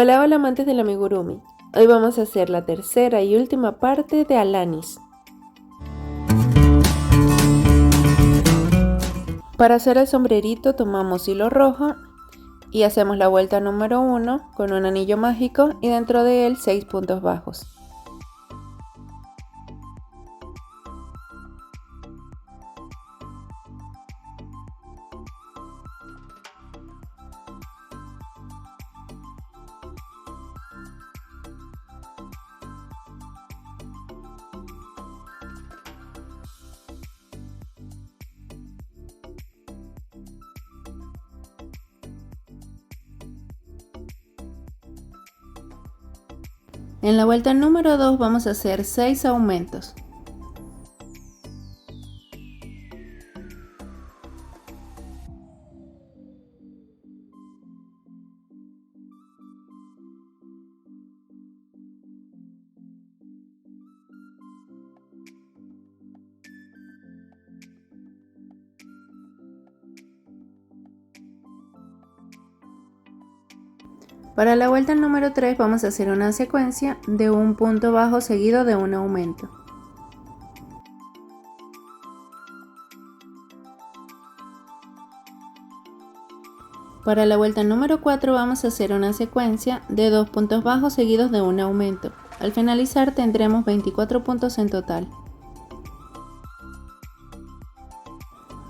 Hola, hola amantes del amigurumi. Hoy vamos a hacer la tercera y última parte de Alanis. Para hacer el sombrerito tomamos hilo rojo y hacemos la vuelta número 1 con un anillo mágico y dentro de él 6 puntos bajos. En la vuelta número 2 vamos a hacer 6 aumentos. Para la vuelta número 3 vamos a hacer una secuencia de un punto bajo seguido de un aumento. Para la vuelta número 4 vamos a hacer una secuencia de 2 puntos bajos seguidos de un aumento. Al finalizar tendremos 24 puntos en total.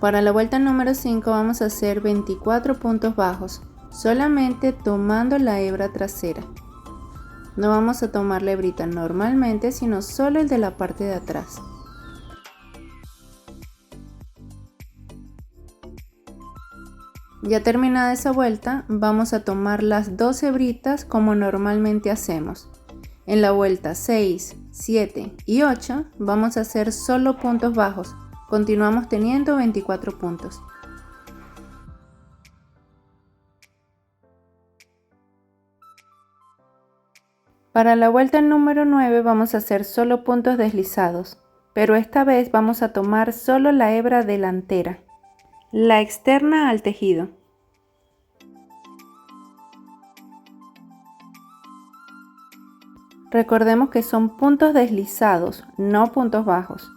Para la vuelta número 5 vamos a hacer 24 puntos bajos, solamente tomando la hebra trasera. No vamos a tomar la hebrita normalmente, sino solo el de la parte de atrás. Ya terminada esa vuelta, vamos a tomar las 2 hebritas como normalmente hacemos. En la vuelta 6, 7 y 8 vamos a hacer solo puntos bajos. Continuamos teniendo 24 puntos. Para la vuelta número 9 vamos a hacer solo puntos deslizados, pero esta vez vamos a tomar solo la hebra delantera, la externa al tejido. Recordemos que son puntos deslizados, no puntos bajos.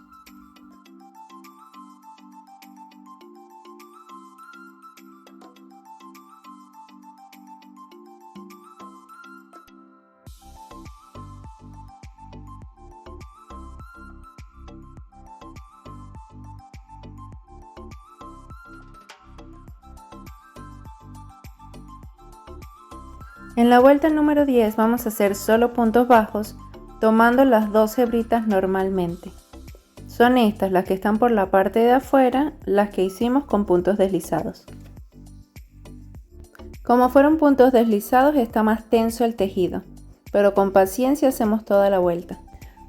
En la vuelta número 10 vamos a hacer solo puntos bajos, tomando las 2 hebritas normalmente. Son estas las que están por la parte de afuera, las que hicimos con puntos deslizados. Como fueron puntos deslizados está más tenso el tejido, pero con paciencia hacemos toda la vuelta.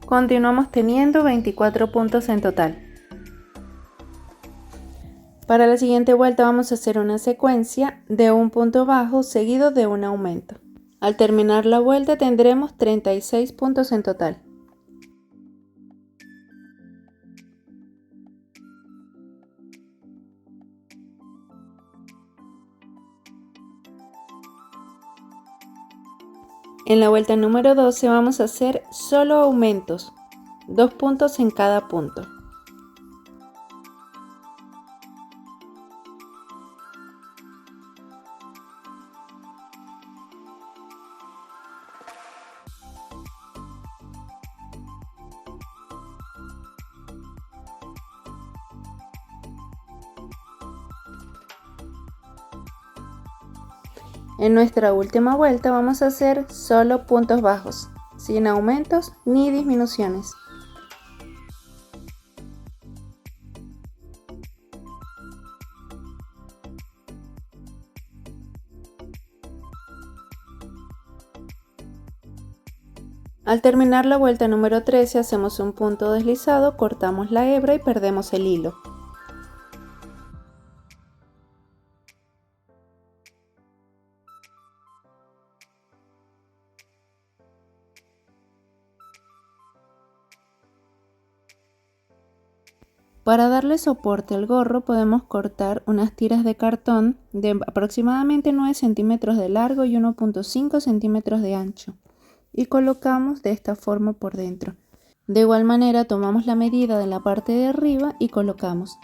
Continuamos teniendo 24 puntos en total. Para la siguiente vuelta vamos a hacer una secuencia de un punto bajo seguido de un aumento. Al terminar la vuelta tendremos 36 puntos en total. En la vuelta número 12 vamos a hacer solo aumentos, 2 puntos en cada punto. En nuestra última vuelta vamos a hacer solo puntos bajos, sin aumentos ni disminuciones. Al terminar la vuelta número 13 hacemos un punto deslizado, cortamos la hebra y perdemos el hilo. Para darle soporte al gorro podemos cortar unas tiras de cartón de aproximadamente 9 centímetros de largo y 1,5 centímetros de ancho y colocamos de esta forma por dentro. De igual manera tomamos la medida de la parte de arriba y colocamos.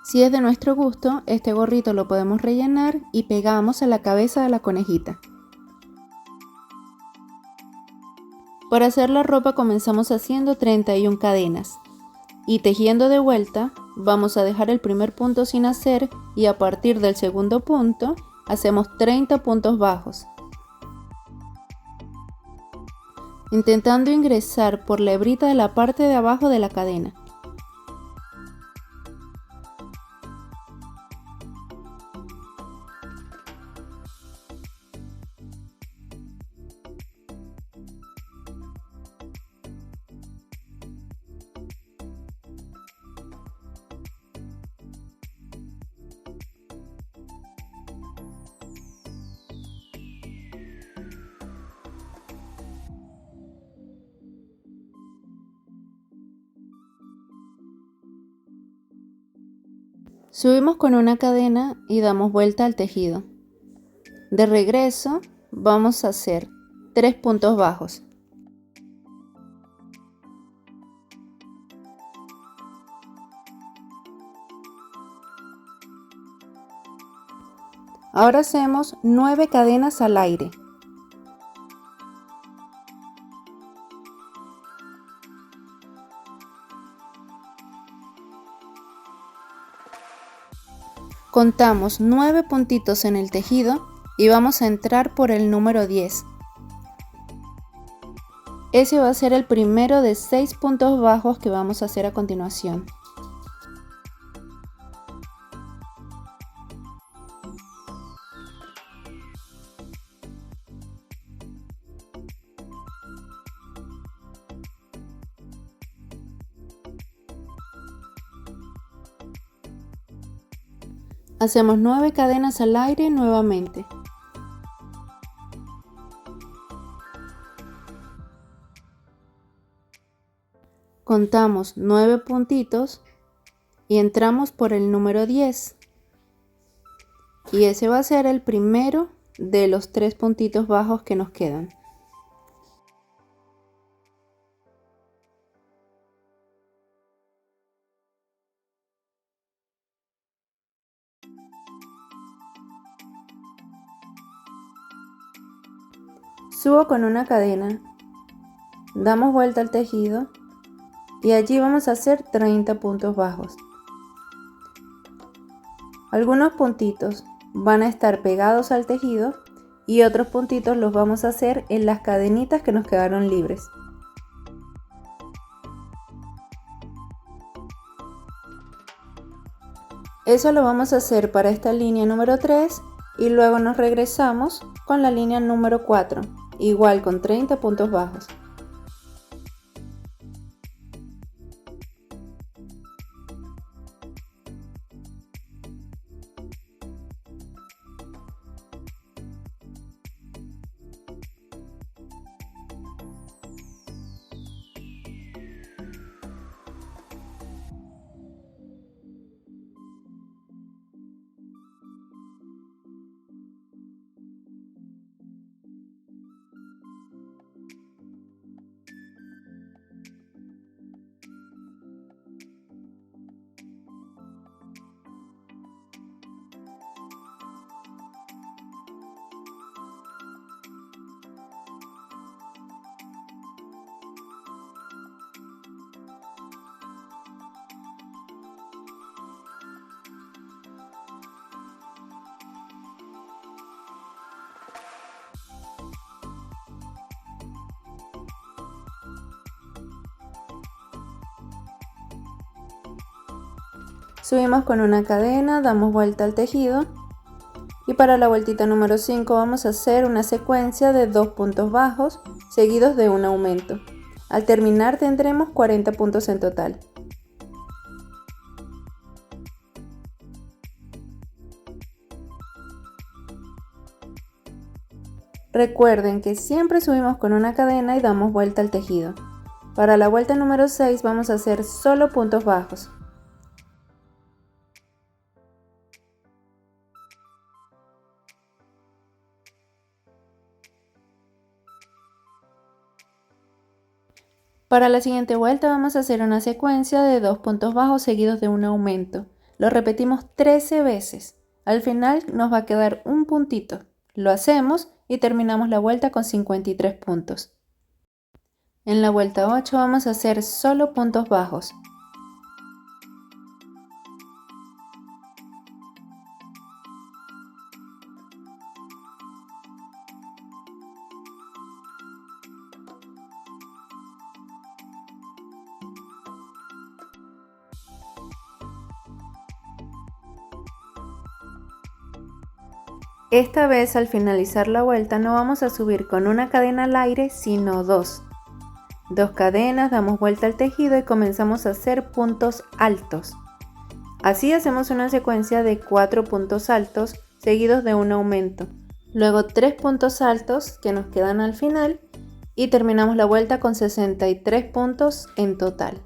Si es de nuestro gusto, este gorrito lo podemos rellenar y pegamos a la cabeza de la conejita. Para hacer la ropa comenzamos haciendo 31 cadenas y tejiendo de vuelta vamos a dejar el primer punto sin hacer y a partir del segundo punto hacemos 30 puntos bajos, intentando ingresar por la hebrita de la parte de abajo de la cadena. Subimos con una cadena y damos vuelta al tejido. De regreso vamos a hacer 3 puntos bajos. Ahora hacemos 9 cadenas al aire. Contamos 9 puntitos en el tejido y vamos a entrar por el número 10. Ese va a ser el primero de 6 puntos bajos que vamos a hacer a continuación. Hacemos 9 cadenas al aire nuevamente. Contamos 9 puntitos y entramos por el número 10. Y ese va a ser el primero de los 3 puntitos bajos que nos quedan. Subo con una cadena, damos vuelta al tejido y allí vamos a hacer 30 puntos bajos. Algunos puntitos van a estar pegados al tejido y otros puntitos los vamos a hacer en las cadenitas que nos quedaron libres. Eso lo vamos a hacer para esta línea número 3 y luego nos regresamos con la línea número 4, igual con 30 puntos bajos. Subimos con una cadena, damos vuelta al tejido y para la vueltita número 5 vamos a hacer una secuencia de 2 puntos bajos seguidos de un aumento. Al terminar tendremos 40 puntos en total. Recuerden que siempre subimos con una cadena y damos vuelta al tejido. Para la vuelta número 6 vamos a hacer solo puntos bajos. Para la siguiente vuelta vamos a hacer una secuencia de 2 puntos bajos seguidos de un aumento. Lo repetimos 13 veces. Al final nos va a quedar un puntito. Lo hacemos y terminamos la vuelta con 53 puntos. En la vuelta 8 vamos a hacer solo puntos bajos. Esta vez al finalizar la vuelta no vamos a subir con una cadena al aire, sino dos. Dos cadenas, damos vuelta al tejido y comenzamos a hacer puntos altos. Así hacemos una secuencia de 4 puntos altos seguidos de un aumento. Luego 3 puntos altos que nos quedan al final y terminamos la vuelta con 63 puntos en total.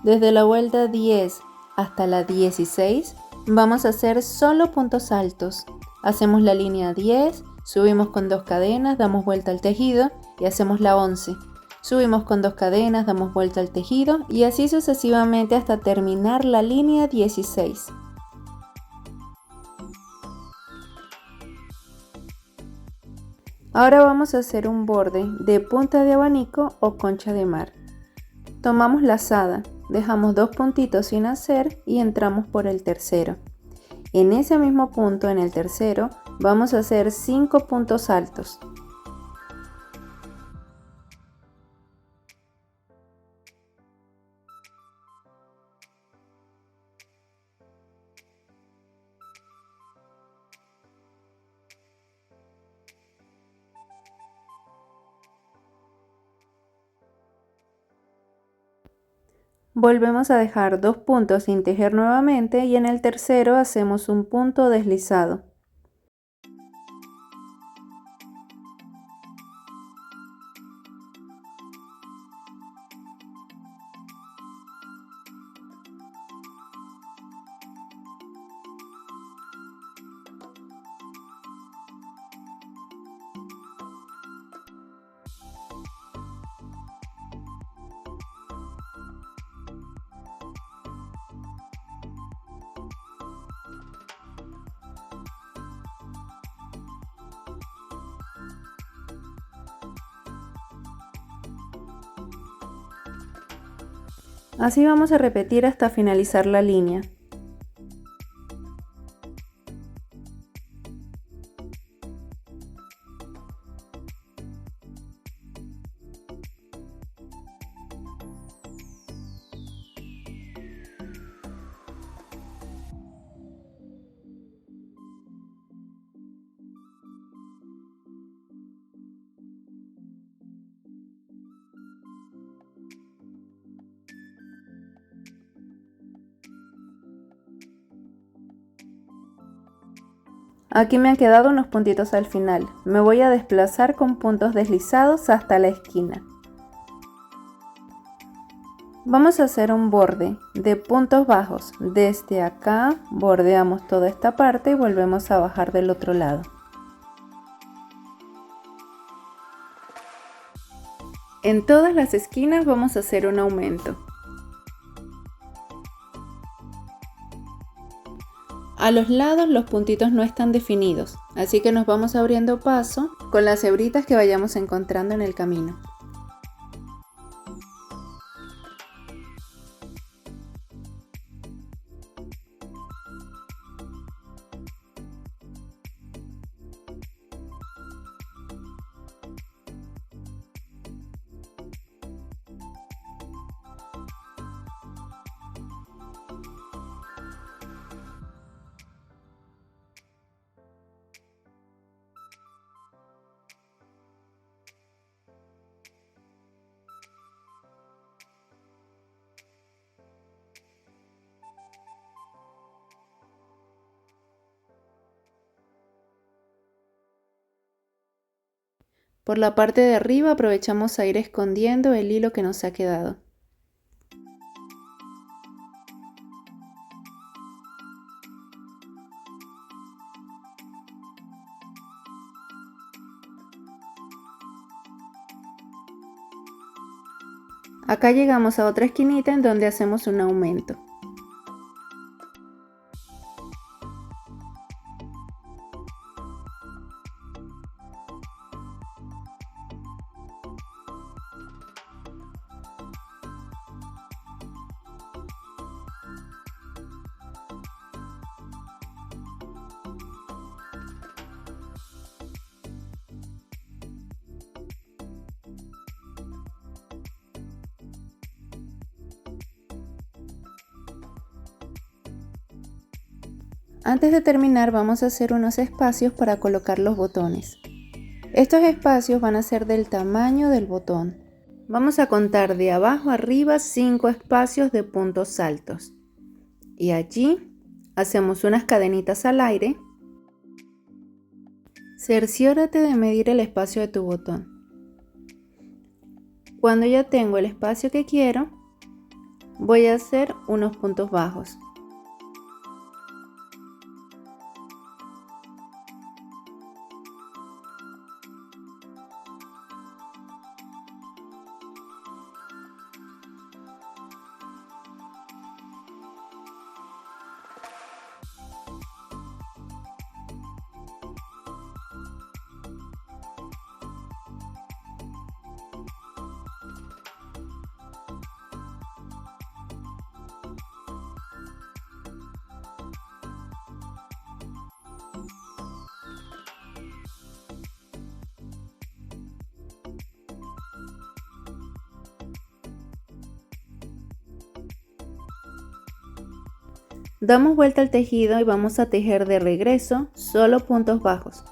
Desde la vuelta 10 hasta la 16 vamos a hacer solo puntos altos. Hacemos la línea 10, subimos con 2 cadenas, damos vuelta al tejido y hacemos la 11. Subimos con 2 cadenas, damos vuelta al tejido y así sucesivamente hasta terminar la línea 16. Ahora vamos a hacer un borde de punta de abanico o concha de mar. Tomamos lazada, dejamos 2 puntitos sin hacer y entramos por el tercero. En ese mismo punto, en el tercero, vamos a hacer 5 puntos altos. Volvemos a dejar 2 puntos sin tejer nuevamente y en el tercero hacemos un punto deslizado. Así vamos a repetir hasta finalizar la línea. Aquí me han quedado unos puntitos al final. Me voy a desplazar con puntos deslizados hasta la esquina. Vamos a hacer un borde de puntos bajos. Desde acá bordeamos toda esta parte y volvemos a bajar del otro lado. En todas las esquinas vamos a hacer un aumento. A los lados los puntitos no están definidos, así que nos vamos abriendo paso con las hebritas que vayamos encontrando en el camino. Por la parte de arriba aprovechamos a ir escondiendo el hilo que nos ha quedado. Acá llegamos a otra esquinita en donde hacemos un aumento. Antes de terminar vamos a hacer unos espacios para colocar los botones. Estos espacios van a ser del tamaño del botón. Vamos a contar de abajo arriba 5 espacios de puntos altos. Y allí hacemos unas cadenitas al aire. Cerciórate de medir el espacio de tu botón. Cuando ya tengo el espacio que quiero, voy a hacer unos puntos bajos. Damos vuelta al tejido y vamos a tejer de regreso solo puntos bajos.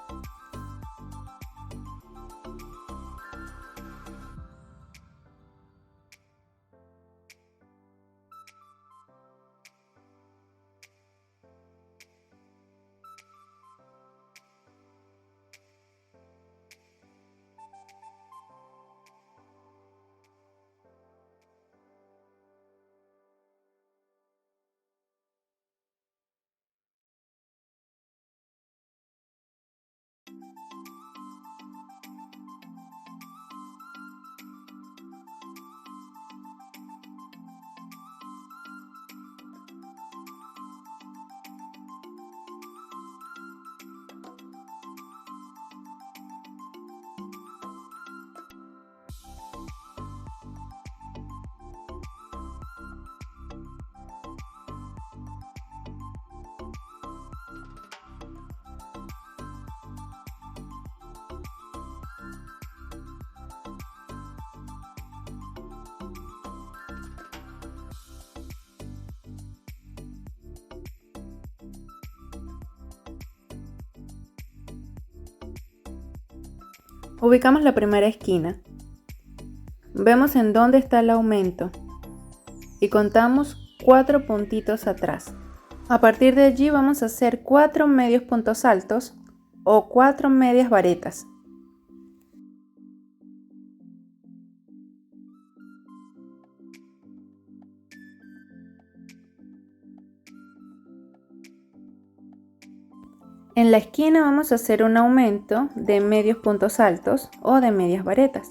Ubicamos la primera esquina. Vemos en dónde está el aumento y contamos 4 puntitos atrás. A partir de allí vamos a hacer 4 medios puntos altos o 4 medias varetas. En la esquina vamos a hacer un aumento de medios puntos altos o de medias varetas.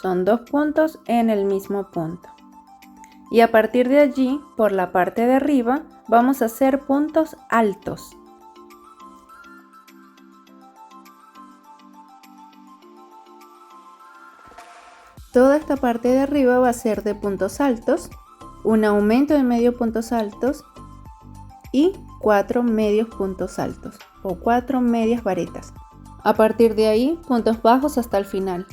Son 2 puntos en el mismo punto. Y a partir de allí, por la parte de arriba, vamos a hacer puntos altos. Toda esta parte de arriba va a ser de puntos altos, un aumento de medio puntos altos y 4 medios puntos altos o 4 medias varetas. A partir de ahí, puntos bajos hasta el final.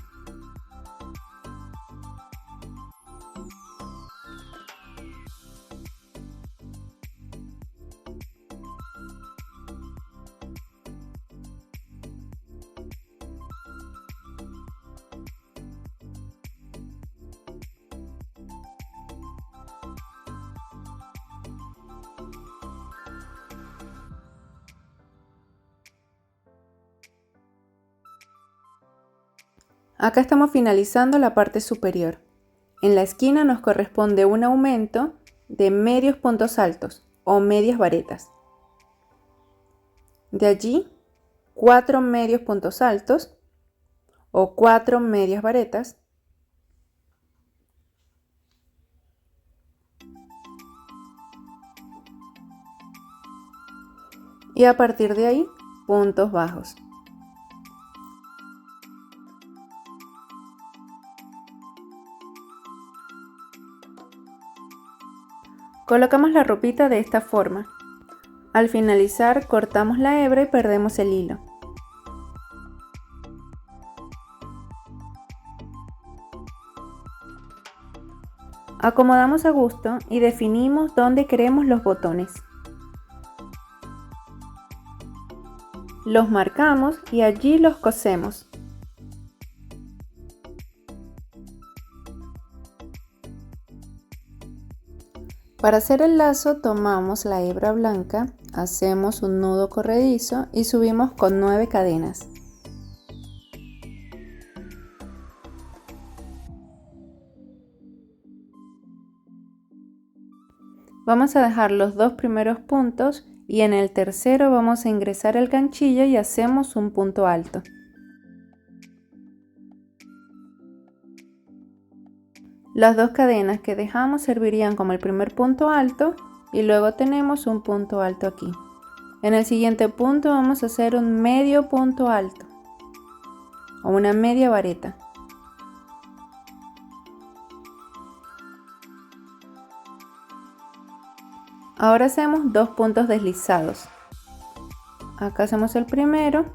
Acá estamos finalizando la parte superior. En la esquina nos corresponde un aumento de medios puntos altos o medias varetas. De allí, 4 medios puntos altos o 4 medias varetas. Y a partir de ahí, puntos bajos. Colocamos la ropita de esta forma. Al finalizar, cortamos la hebra y perdemos el hilo. Acomodamos a gusto y definimos dónde queremos los botones. Los marcamos y allí los cosemos. Para hacer el lazo tomamos la hebra blanca, hacemos un nudo corredizo y subimos con 9 cadenas. Vamos a dejar los 2 primeros puntos y en el tercero vamos a ingresar el ganchillo y hacemos un punto alto. Las 2 cadenas que dejamos servirían como el primer punto alto y luego tenemos un punto alto aquí. En el siguiente punto vamos a hacer un medio punto alto o una media vareta. Ahora hacemos 2 puntos deslizados. Acá hacemos el primero,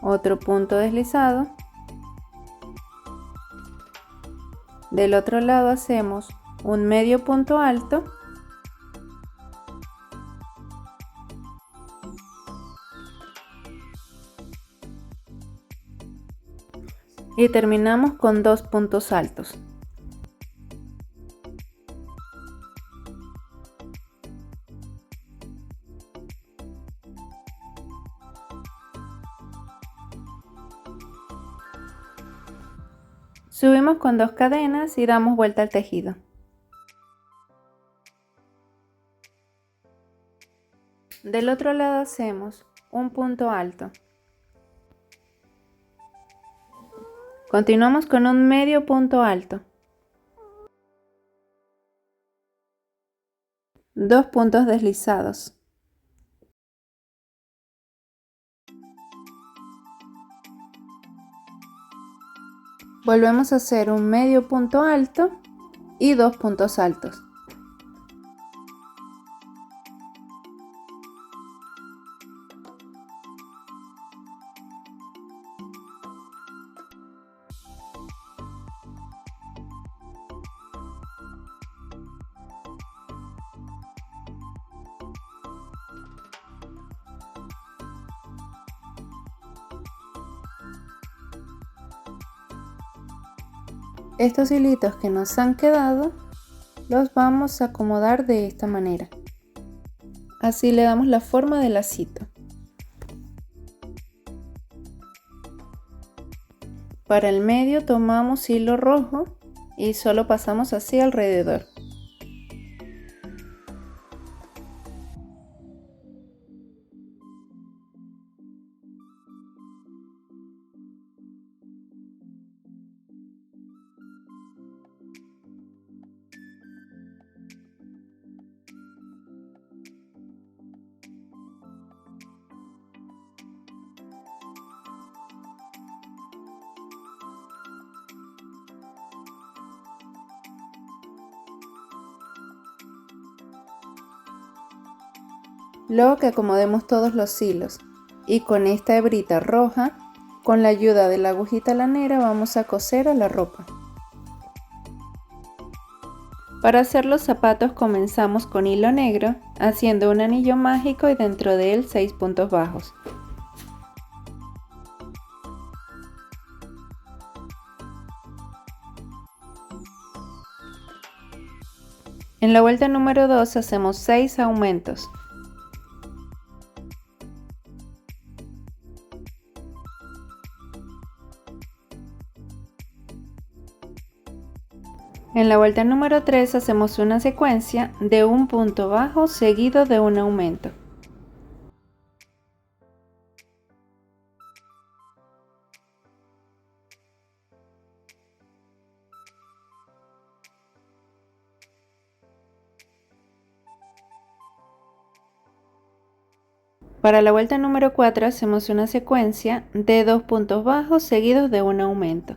otro punto deslizado. Del otro lado hacemos un medio punto alto y terminamos con 2 puntos altos. Subimos con 2 cadenas y damos vuelta al tejido. Del otro lado hacemos un punto alto. Continuamos con un medio punto alto. 2 puntos deslizados. Volvemos a hacer un medio punto alto y 2 puntos altos. Estos hilitos que nos han quedado los vamos a acomodar de esta manera. Así le damos la forma de lacito. Para el medio tomamos hilo rojo y solo pasamos así alrededor. Luego que acomodemos todos los hilos y con esta hebrita roja, con la ayuda de la agujita lanera vamos a coser a la ropa. Para hacer los zapatos comenzamos con hilo negro, haciendo un anillo mágico y dentro de él 6 puntos bajos. En la vuelta número 2 hacemos 6 aumentos. En la vuelta número 3 hacemos una secuencia de un punto bajo seguido de un aumento. Para la vuelta número 4 hacemos una secuencia de 2 puntos bajos seguidos de un aumento.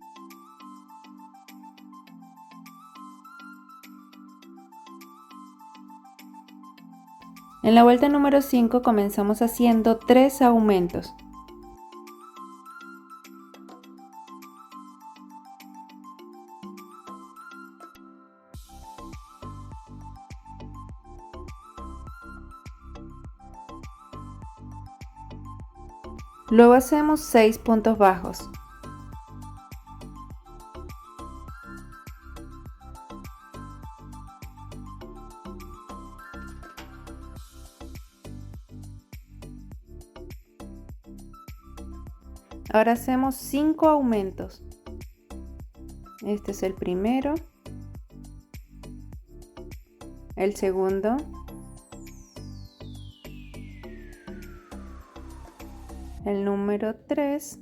En la vuelta número 5 comenzamos haciendo 3 aumentos. Luego hacemos 6 puntos bajos. Ahora hacemos 5 aumentos. Este es el primero, el segundo, el número 3,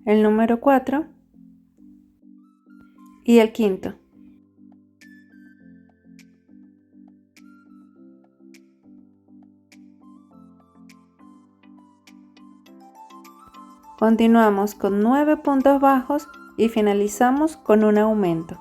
el número 4 y el quinto. Continuamos con 9 puntos bajos y finalizamos con un aumento.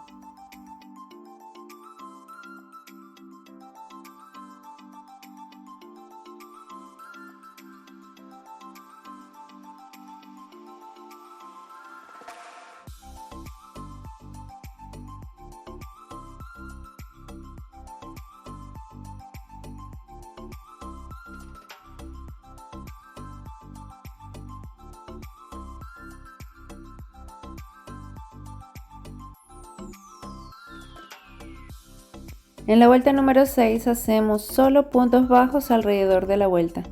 En la vuelta número 6 hacemos solo puntos bajos alrededor de la vuelta.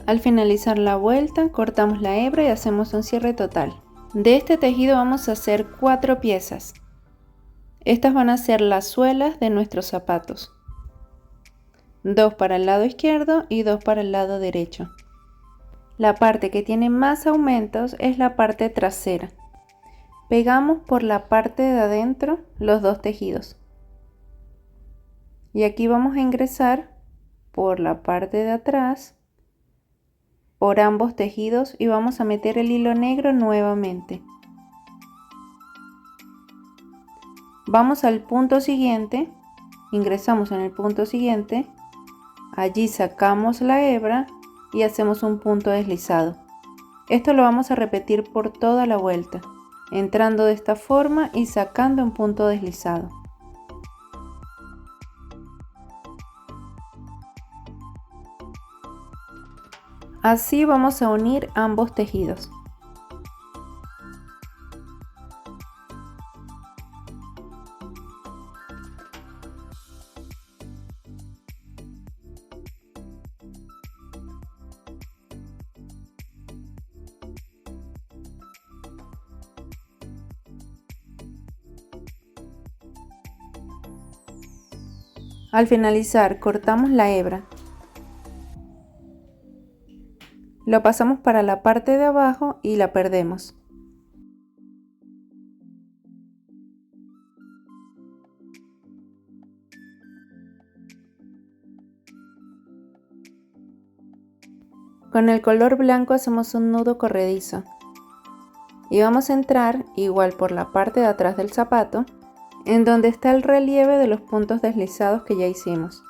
Al finalizar la vuelta, cortamos la hebra y hacemos un cierre total. De este tejido vamos a hacer 4 piezas. Estas van a ser las suelas de nuestros zapatos. 2 para el lado izquierdo y 2 para el lado derecho. La parte que tiene más aumentos es la parte trasera. Pegamos por la parte de adentro los 2 tejidos. Y aquí vamos a ingresar por la parte de atrás, por ambos tejidos y vamos a meter el hilo negro nuevamente. Vamos al punto siguiente, ingresamos en el punto siguiente, allí sacamos la hebra y hacemos un punto deslizado. Esto lo vamos a repetir por toda la vuelta, entrando de esta forma y sacando un punto deslizado. Así vamos a unir ambos tejidos. Al finalizar, cortamos la hebra. Lo pasamos para la parte de abajo y la perdemos. Con el color blanco hacemos un nudo corredizo. Y vamos a entrar igual por la parte de atrás del zapato, en donde está el relieve de los puntos deslizados que ya hicimos.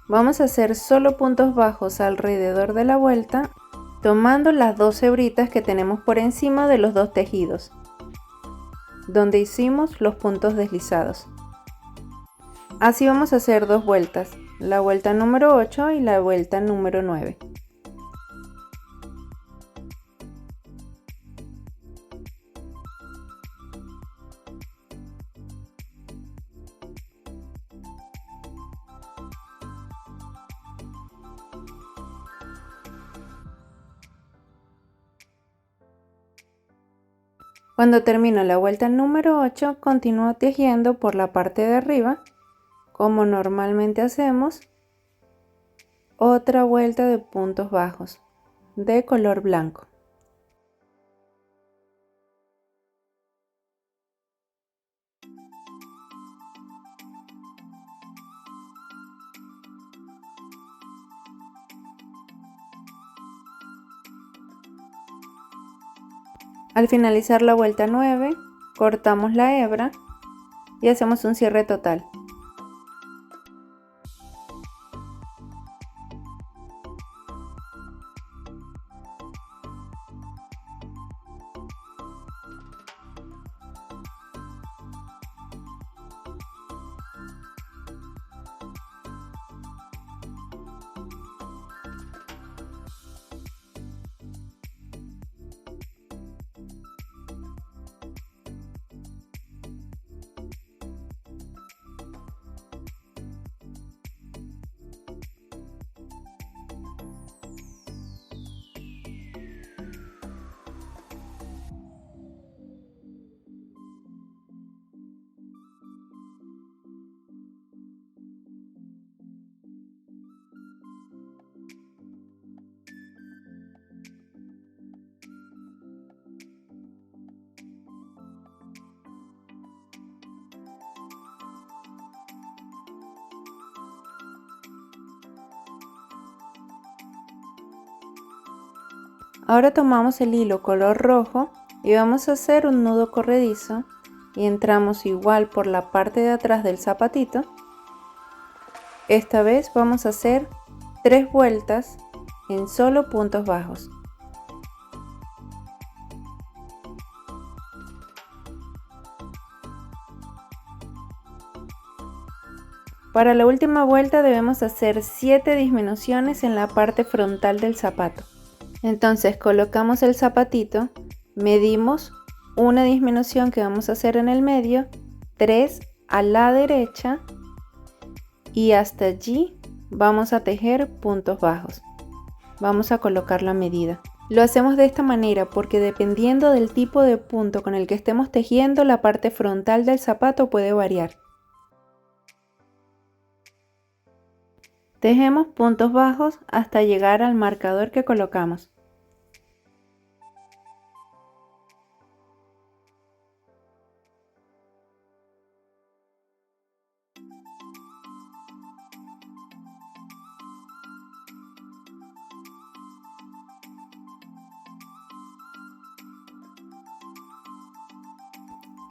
Vamos a hacer solo puntos bajos alrededor de la vuelta, tomando las 2 hebritas que tenemos por encima de los 2 tejidos, donde hicimos los puntos deslizados. Así vamos a hacer 2 vueltas. la vuelta número 8 y la vuelta número 9. Cuando termino la vuelta número 8, continúo tejiendo por la parte de arriba, como normalmente hacemos, otra vuelta de puntos bajos de color blanco. Al finalizar la vuelta 9, cortamos la hebra y hacemos un cierre total. Ahora tomamos el hilo color rojo y vamos a hacer un nudo corredizo y entramos igual por la parte de atrás del zapatito. Esta vez vamos a hacer 3 vueltas en solo puntos bajos. Para la última vuelta debemos hacer 7 disminuciones en la parte frontal del zapato. Entonces colocamos el zapatito, medimos una disminución que vamos a hacer en el medio, 3 a la derecha y hasta allí vamos a tejer puntos bajos. Vamos a colocar la medida. Lo hacemos de esta manera porque dependiendo del tipo de punto con el que estemos tejiendo, la parte frontal del zapato puede variar. Tejemos puntos bajos hasta llegar al marcador que colocamos.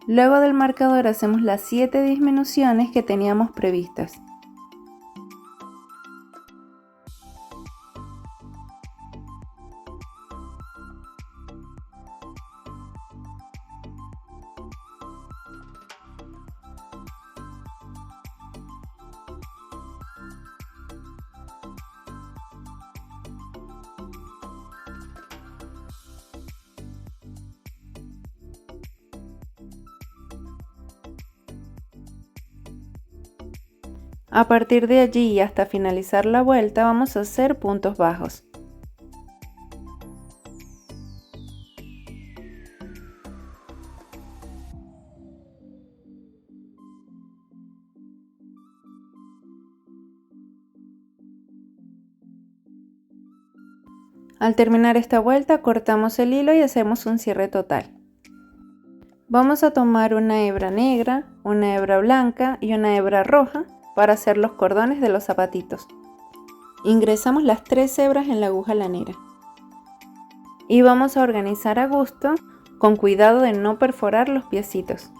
Luego del marcador hacemos las 7 disminuciones que teníamos previstas. A partir de allí y hasta finalizar la vuelta vamos a hacer puntos bajos. Al terminar esta vuelta cortamos el hilo y hacemos un cierre total. Vamos a tomar una hebra negra, una hebra blanca y una hebra roja para hacer los cordones de los zapatitos. Ingresamos las 3 hebras en la aguja lanera y vamos a organizar a gusto con cuidado de no perforar los piecitos.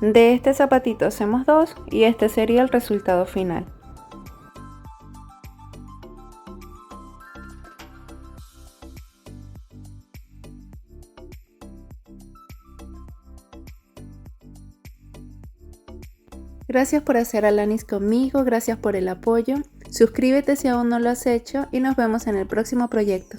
De este zapatito hacemos 2 y este sería el resultado final. Gracias por hacer Alanis conmigo, gracias por el apoyo. Suscríbete si aún no lo has hecho y nos vemos en el próximo proyecto.